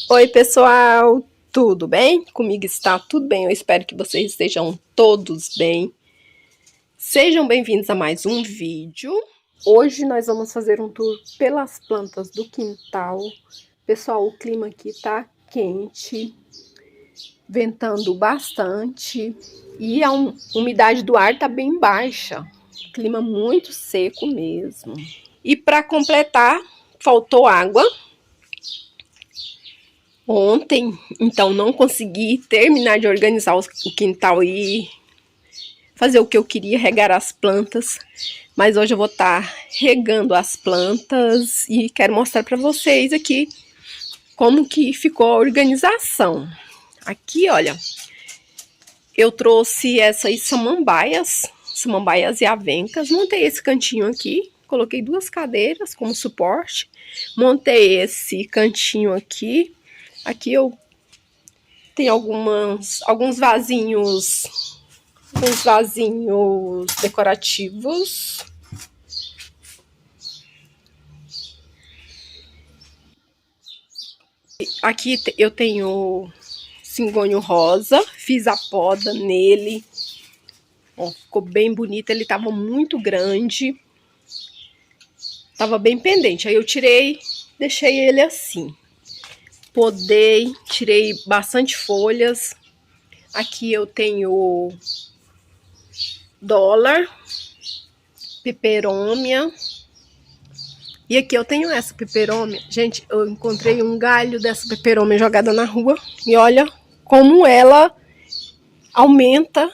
Oi, pessoal, tudo bem? Comigo está tudo bem. Eu espero que vocês estejam todos bem. Sejam bem-vindos a mais um vídeo. Hoje nós vamos fazer um tour pelas plantas do quintal. Pessoal, o clima aqui tá quente, ventando bastante e a umidade do ar tá bem baixa. Clima muito seco mesmo. E para completar, faltou água ontem, então não consegui terminar de organizar o quintal e fazer o que eu queria, regar as plantas. Mas hoje eu vou estar regando as plantas e quero mostrar para vocês aqui como que ficou a organização. Aqui, olha, eu trouxe essas samambaias e avencas, montei esse cantinho aqui, coloquei 2 cadeiras como suporte, montei esse cantinho aqui. Aqui eu tenho alguns vasinhos decorativos. Aqui eu tenho cingônio rosa, fiz a poda nele. Ó, ficou bem bonito, ele estava muito grande, estava bem pendente. Aí eu tirei, deixei ele assim. Podei, tirei bastante folhas. Aqui eu tenho dólar, peperômia. E aqui eu tenho essa peperômia. Gente, eu encontrei um galho dessa peperômia jogada na rua. E olha como ela aumenta.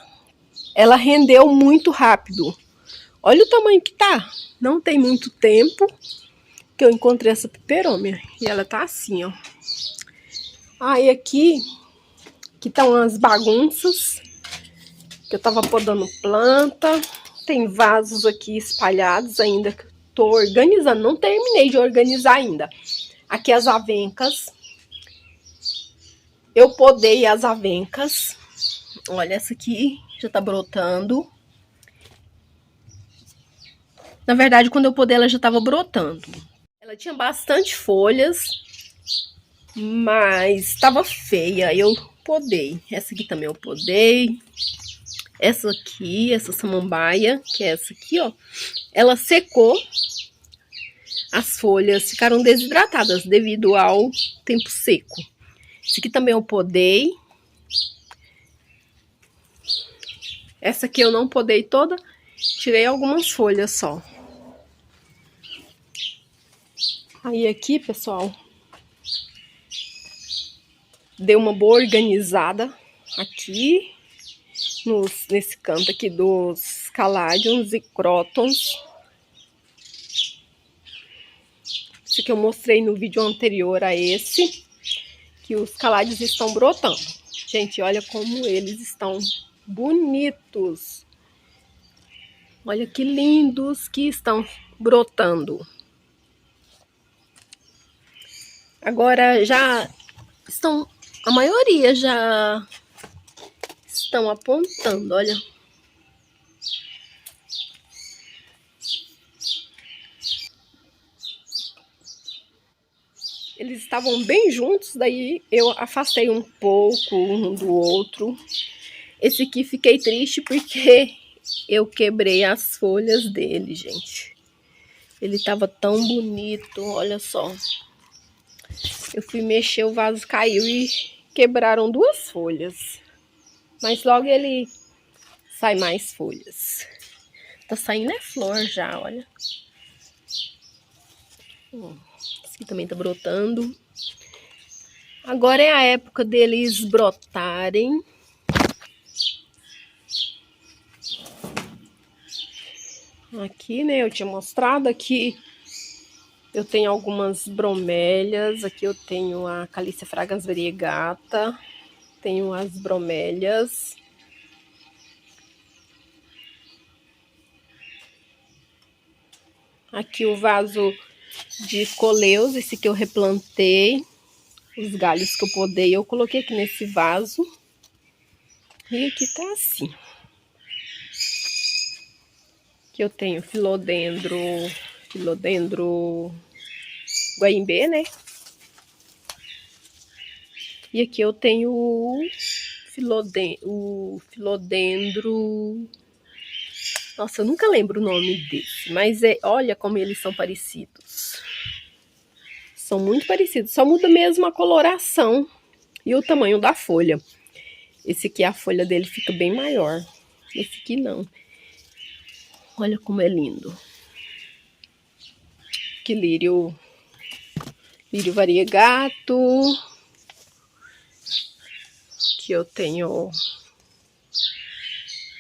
Ela rendeu muito rápido. Olha o tamanho que tá. Não tem muito tempo que eu encontrei essa peperômia. E ela tá assim, ó. Aí aqui estão as bagunças. Que eu tava podando planta. Tem vasos aqui espalhados ainda que eu tô organizando. Não terminei de organizar ainda. Aqui as avencas. Eu podei as avencas. Olha, essa aqui já tá brotando. Na verdade, quando eu podei, ela já tava brotando. Ela tinha bastante folhas, mas tava feia. Eu podei. Essa aqui também eu podei. Essa aqui, essa samambaia, que é essa aqui, ó. Ela secou. As folhas ficaram desidratadas devido ao tempo seco. Esse aqui também eu podei. Essa aqui eu não podei toda. Tirei algumas folhas só. Aí aqui, pessoal, deu uma boa organizada aqui. Nesse canto aqui dos caladiums e crótons. Esse que eu mostrei no vídeo anterior a esse, que os caladiums estão brotando. Gente, olha como eles estão bonitos. Olha que lindos que estão brotando. Agora já estão, a maioria já estão apontando, olha. Eles estavam bem juntos, daí eu afastei um pouco um do outro. Esse aqui fiquei triste porque eu quebrei as folhas dele, gente. Ele tava tão bonito, olha só. Eu fui mexer, o vaso caiu e quebraram 2 folhas. Mas logo ele sai mais folhas. Tá saindo flor já, olha. Esse aqui também tá brotando. Agora é a época deles brotarem. Aqui, né, eu tinha mostrado aqui. Eu tenho algumas bromélias. Aqui eu tenho a Calicia fragas variegata. Tenho as bromélias. Aqui o vaso de coleus, esse que eu replantei. Os galhos que eu podei, eu coloquei aqui nesse vaso. E aqui tá assim. Aqui eu tenho filodendro guaimbê, né? E aqui eu tenho o filodendro. Nossa, eu nunca lembro o nome desse, mas olha como eles são parecidos. São muito parecidos, só muda mesmo a coloração e o tamanho da folha. Esse aqui, a folha dele fica bem maior. Esse aqui não. Olha como é lindo. Que lírio variegato. Aqui eu tenho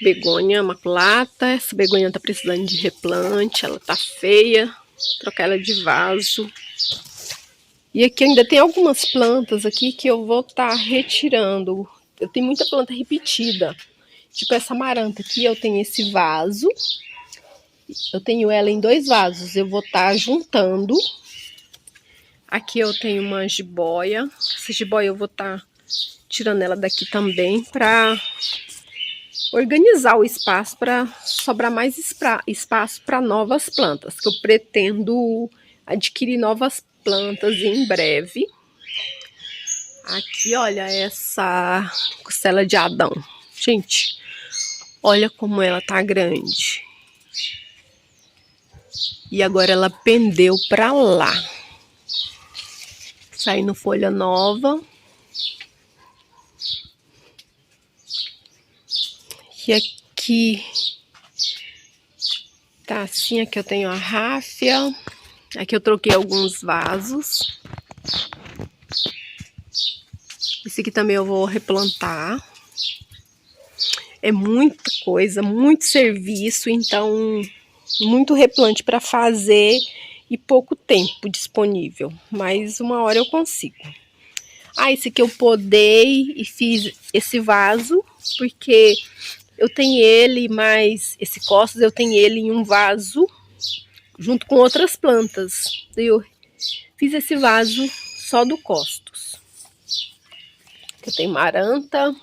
begônia maculata. Essa begônia tá precisando de replante, ela tá feia. Vou trocar ela de vaso. E aqui ainda tem algumas plantas aqui que eu vou estar retirando. Eu tenho muita planta repetida. Tipo essa amaranta aqui, eu tenho esse vaso. Eu tenho ela em 2 vasos. Eu vou estar juntando. Aqui eu tenho uma jiboia. Essa jiboia eu vou estar tirando ela daqui também para organizar o espaço, para sobrar mais espaço para novas plantas, que eu pretendo adquirir novas plantas em breve. Aqui, olha essa costela de Adão. Gente, olha como ela tá grande. E agora ela pendeu para lá. Saindo folha nova. E aqui tá assim, aqui eu tenho a ráfia. Aqui eu troquei alguns vasos. Esse aqui também eu vou replantar. É muita coisa, muito serviço, então muito replante para fazer e pouco tempo disponível. Mas uma hora eu consigo. Ah, esse aqui eu podei e fiz esse vaso, porque eu tenho ele, mas esse costas eu tenho ele em um vaso junto com outras plantas. Eu fiz esse vaso só do costos. Aqui eu tenho maranta.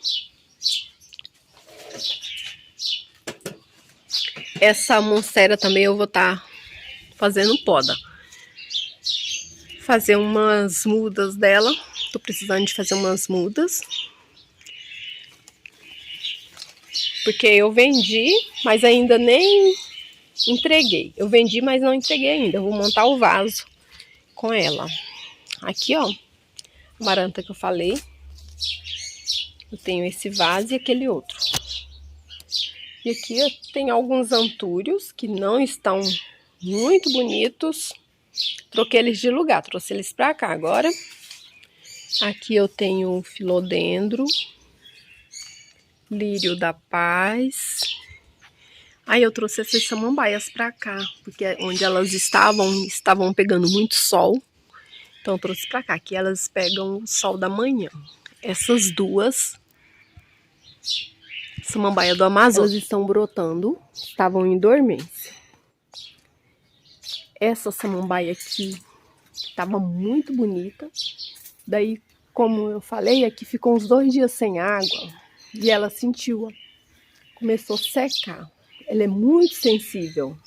Essa monstera também eu vou estar fazendo poda. Fazer umas mudas dela. Tô precisando de fazer umas mudas. Porque eu vendi, mas ainda nem entreguei. Eu vendi, mas não entreguei ainda. Eu vou montar o vaso com ela. Aqui, ó, a maranta que eu falei. Eu tenho esse vaso e aquele outro. E aqui eu tenho alguns antúrios que não estão muito bonitos. Troquei eles de lugar, trouxe eles pra cá agora. Aqui eu tenho filodendro, lírio da paz. Aí eu trouxe essas samambaias pra cá, porque onde elas estavam pegando muito sol. Então eu trouxe pra cá, que elas pegam o sol da manhã. Essas duas samambaia do Amazonas, elas estão brotando, estavam em dormência. Essa samambaia aqui estava muito bonita. Daí, como eu falei, aqui ficou uns 2 dias sem água e ela sentiu, começou a secar. Ela é muito sensível.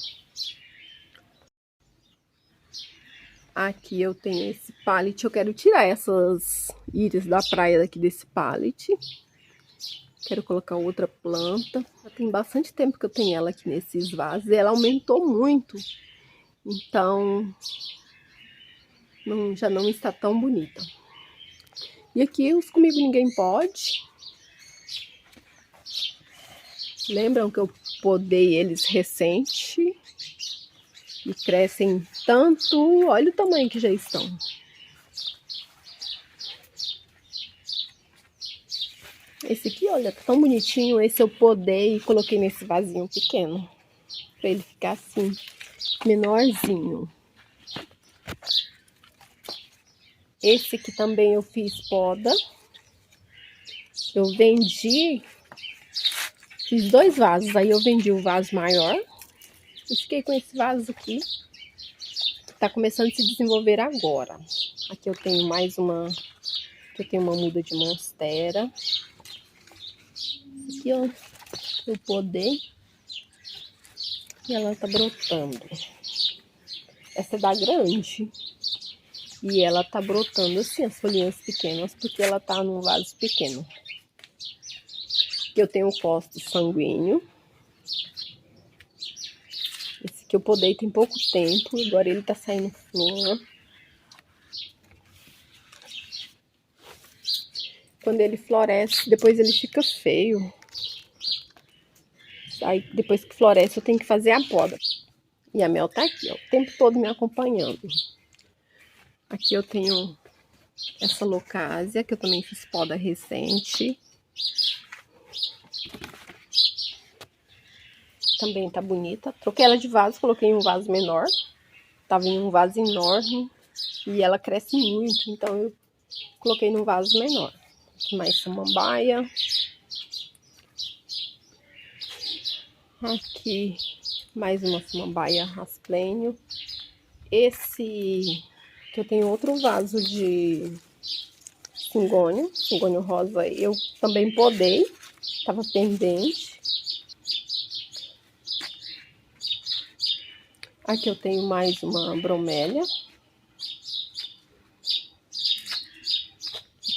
Aqui eu tenho esse pallet, eu quero tirar essas íris da praia daqui desse pallet. Quero colocar outra planta. Já tem bastante tempo que eu tenho ela aqui nesses vasos. Ela aumentou muito. Então, já não está tão bonita. E aqui os Comigo Ninguém Pode. Lembram que eu podei eles recente. E crescem tanto. Olha o tamanho que já estão. Esse aqui, olha, tá tão bonitinho. Esse eu podei e coloquei nesse vasinho pequeno. Pra ele ficar assim, menorzinho. Esse aqui também eu fiz poda. Eu vendi. Fiz 2 vasos. Aí eu vendi o vaso maior. E fiquei com esse vaso aqui. Tá começando a se desenvolver agora. Aqui eu tenho mais uma. Aqui eu tenho uma muda de monstera. Aqui ó, eu podei. E ela tá brotando. Essa é da grande. E ela tá brotando assim, as folhinhas pequenas, porque ela tá num vaso pequeno. Aqui eu tenho o posto sanguíneo. Esse que eu podei tem pouco tempo, agora ele tá saindo flor. Quando ele floresce, depois ele fica feio. Aí depois que floresce eu tenho que fazer a poda. E a Mel tá aqui, ó, o tempo todo me acompanhando. Aqui eu tenho essa locásia, que eu também fiz poda recente. Também tá bonita. Troquei ela de vaso, coloquei em um vaso menor. Tava em um vaso enorme e ela cresce muito, então eu coloquei num vaso menor. Aqui mais samambaia. Aqui mais uma samambaia rasplênio. Esse que eu tenho outro vaso de cingônio rosa, eu também podei, tava pendente. Aqui eu tenho mais uma bromélia.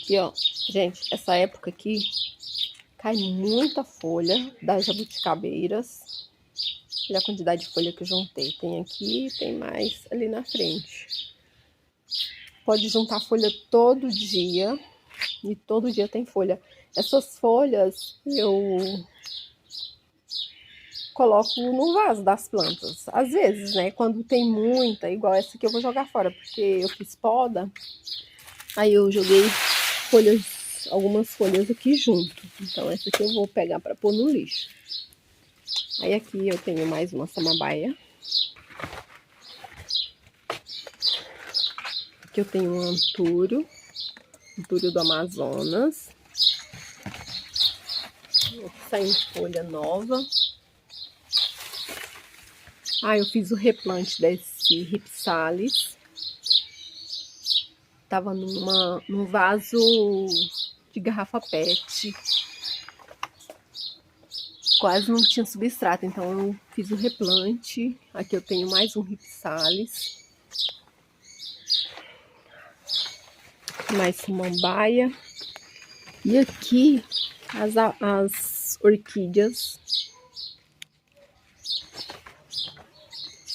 Aqui, ó, gente, essa época aqui cai muita folha das jabuticabeiras. Olha a quantidade de folha que eu juntei. Tem aqui, tem mais ali na frente. Pode juntar folha todo dia. E todo dia tem folha. Essas folhas eu coloco no vaso das plantas. Às vezes, né? Quando tem muita, igual essa aqui eu vou jogar fora, porque eu fiz poda. Aí eu joguei folhas, algumas folhas aqui junto. Então essa aqui eu vou pegar para pôr no lixo. Aí aqui eu tenho mais uma samambaia. Aqui eu tenho um antúrio do Amazonas. Aqui saindo folha nova. Ah, eu fiz o replante desse Ripsalis. Tava num vaso de garrafa PET. Quase não tinha substrato, então eu fiz o replante. Aqui eu tenho mais um Ripsalis. Mais samambaia. E aqui as orquídeas.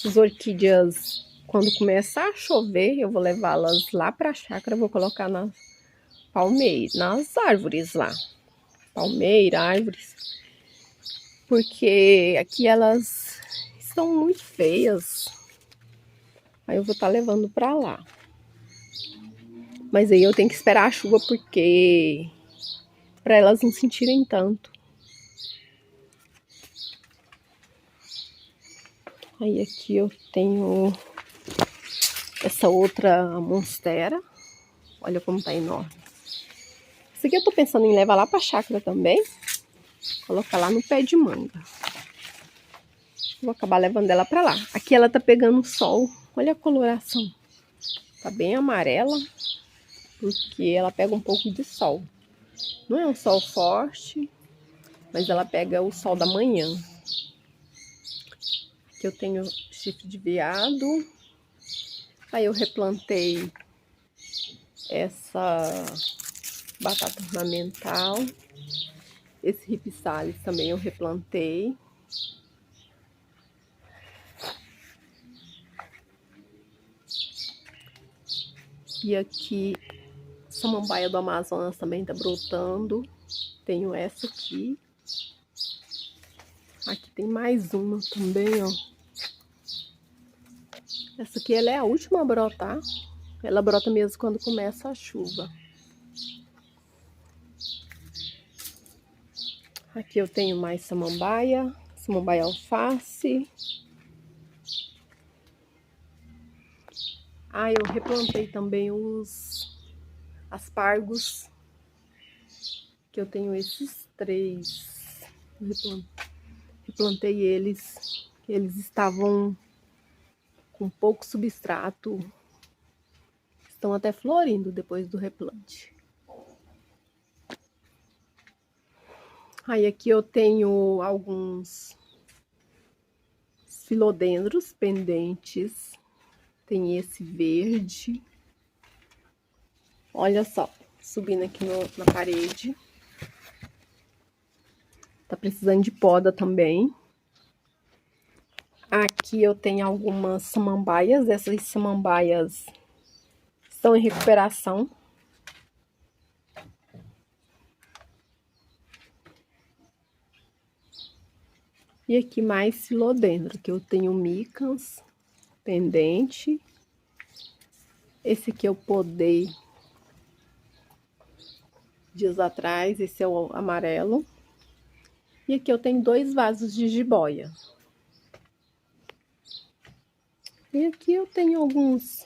As orquídeas, quando começar a chover, eu vou levá-las lá para a chácara, vou colocar nas árvores lá. Palmeira, árvores. Porque aqui elas estão muito feias. Aí eu vou estar levando para lá. Mas aí eu tenho que esperar a chuva, porque para elas não sentirem tanto. Aí aqui eu tenho essa outra monstera. Olha como tá enorme. Essa aqui eu tô pensando em levar lá pra chácara também. Colocar lá no pé de manga. Vou acabar levando ela pra lá. Aqui ela tá pegando sol. Olha a coloração. Tá bem amarela. Porque ela pega um pouco de sol. Não é um sol forte, mas ela pega o sol da manhã. Aqui eu tenho chifre de veado. Aí eu replantei essa batata ornamental. Esse Ripsalis também eu replantei. E aqui, samambaia do Amazonas também tá brotando. Tenho essa aqui. Aqui tem mais uma também, ó. Essa aqui ela é a última a brotar. Ela brota mesmo quando começa a chuva. Aqui eu tenho mais samambaia alface. Ah, eu replantei também os aspargos, que eu tenho esses 3. Replantei eles estavam com pouco substrato. Estão até florindo depois do replante. Aí aqui eu tenho alguns filodendros pendentes. Tem esse verde. Olha só, subindo aqui na parede. Tá precisando de poda também. Aqui eu tenho algumas samambaias. Essas samambaias estão em recuperação. E aqui mais filodendro, que eu tenho micas, pendente. Esse aqui eu podei dias atrás, esse é o amarelo. E aqui eu tenho 2 vasos de jiboia. E aqui eu tenho alguns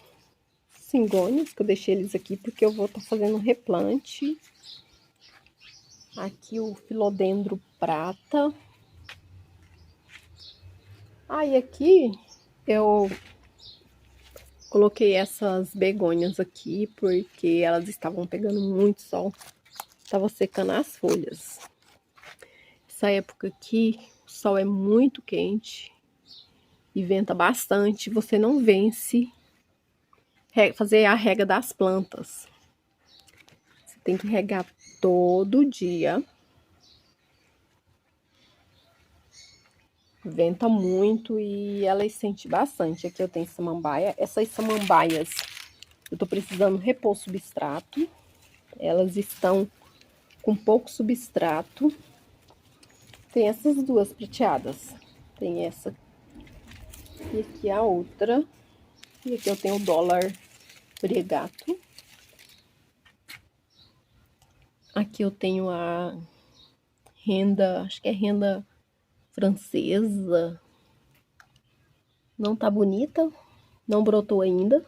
cingônios, que eu deixei eles aqui porque eu vou estar fazendo um replante. Aqui o filodendro prata. E aqui eu coloquei essas begônias aqui porque elas estavam pegando muito sol. Tava secando as folhas. Essa época aqui, o sol é muito quente e venta bastante. Você não vence fazer a rega das plantas. Você tem que regar todo dia. Venta muito e elas sentem bastante. Aqui eu tenho samambaia. Essas samambaias eu tô precisando repor substrato. Elas estão com pouco substrato. Tem essas duas prateadas. Tem essa e aqui a outra. E aqui eu tenho o dólar variegato. Aqui eu tenho a renda, acho que é renda francesa. Não tá bonita, não brotou ainda.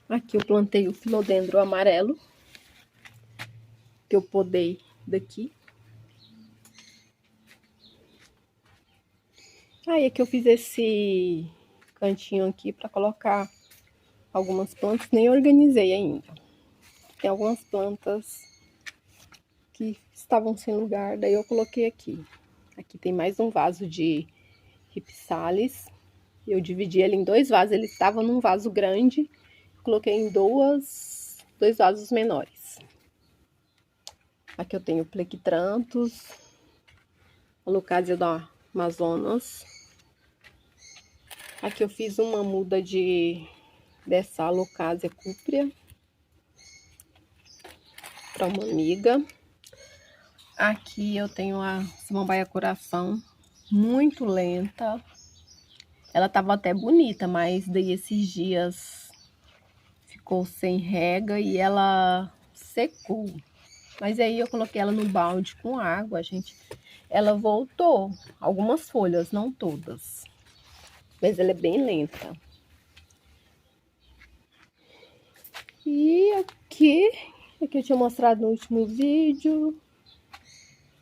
Aqui eu plantei o filodendro amarelo, que eu podei daqui. Aí aqui eu fiz esse cantinho aqui para colocar algumas plantas, nem organizei ainda. Tem algumas plantas que estavam sem lugar, daí eu coloquei aqui. Aqui tem mais um vaso de ripsalis. Eu dividi ele em 2 vasos, ele estava num vaso grande, coloquei em 2 vasos menores. Aqui eu tenho plequitranthus, alocasia da Amazonas. Aqui eu fiz uma muda dessa alocasia cúprea para uma amiga. Aqui eu tenho a samambaia coração, muito lenta. Ela tava até bonita, mas daí esses dias ficou sem rega e ela secou. Mas aí eu coloquei ela no balde com água, gente. Ela voltou, algumas folhas, não todas. Mas ela é bem lenta. E aqui eu tinha mostrado no último vídeo,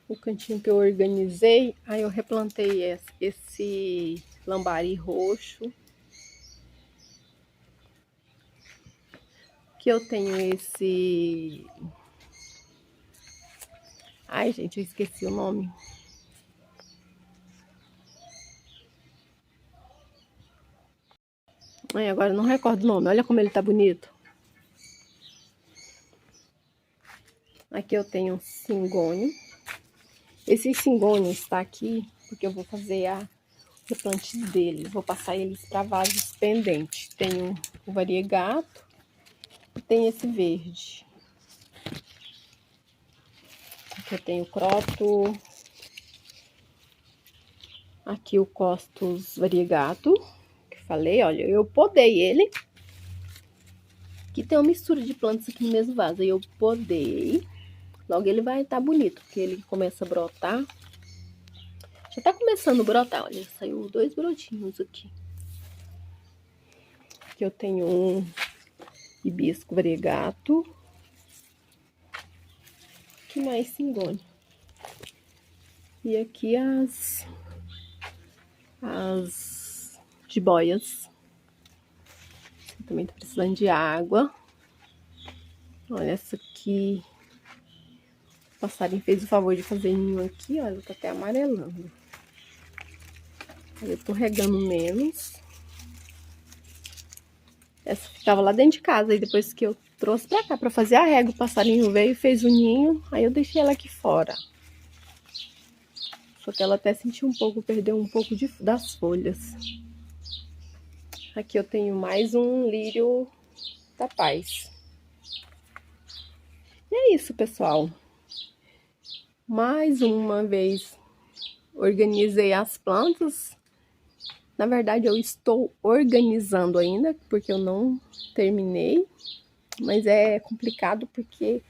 o cantinho que eu organizei. Aí eu replantei esse lambari roxo. Aqui eu tenho esse... Ai, gente, eu esqueci o nome. Agora eu não recordo o nome. Olha como ele tá bonito. Aqui eu tenho cingônio. Esse cingônio está aqui porque eu vou fazer a replante dele. Vou passar eles para vasos pendentes. Tenho o variegato e tem esse verde. Aqui eu tenho o croto. Aqui o costus variegato, que falei, olha, eu podei ele. Aqui tem uma mistura de plantas aqui no mesmo vaso, aí eu podei. Logo ele vai estar bonito, porque ele começa a brotar. Já tá começando a brotar, olha, saiu 2 brotinhos aqui. Aqui eu tenho um hibisco variegato. Aqui mais cingônio. E aqui as jiboias. Também tô precisando de água. Olha essa aqui. O passarinho fez o favor de fazer ninho aqui, olha, tá até amarelando. Eu tô regando menos. Essa ficava lá dentro de casa, e depois que eu trouxe pra cá pra fazer a régua, o passarinho veio e fez o ninho, aí eu deixei ela aqui fora. Só que ela até sentiu um pouco, perdeu um pouco das folhas. Aqui eu tenho mais um lírio da paz. E é isso, pessoal. Mais uma vez organizei as plantas. Na verdade, eu estou organizando ainda, porque eu não terminei. Mas é complicado porque,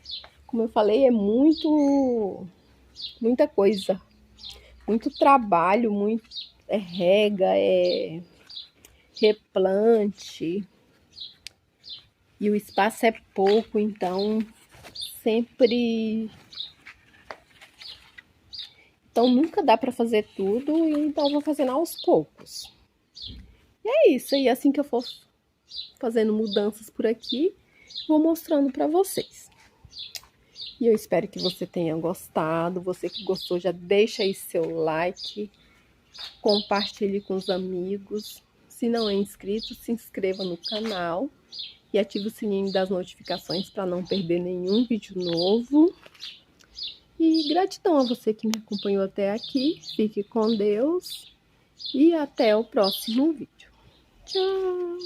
como eu falei, é muita coisa. Muito trabalho, é rega, é replante. E o espaço é pouco, então sempre... Então nunca dá para fazer tudo, e então eu vou fazendo aos poucos. E é isso, e assim que eu for fazendo mudanças por aqui, vou mostrando para vocês. E eu espero que você tenha gostado. Você que gostou, já deixa aí seu like, compartilhe com os amigos. Se não é inscrito, se inscreva no canal e ative o sininho das notificações para não perder nenhum vídeo novo. E gratidão a você que me acompanhou até aqui. Fique com Deus e até o próximo vídeo. Tchau!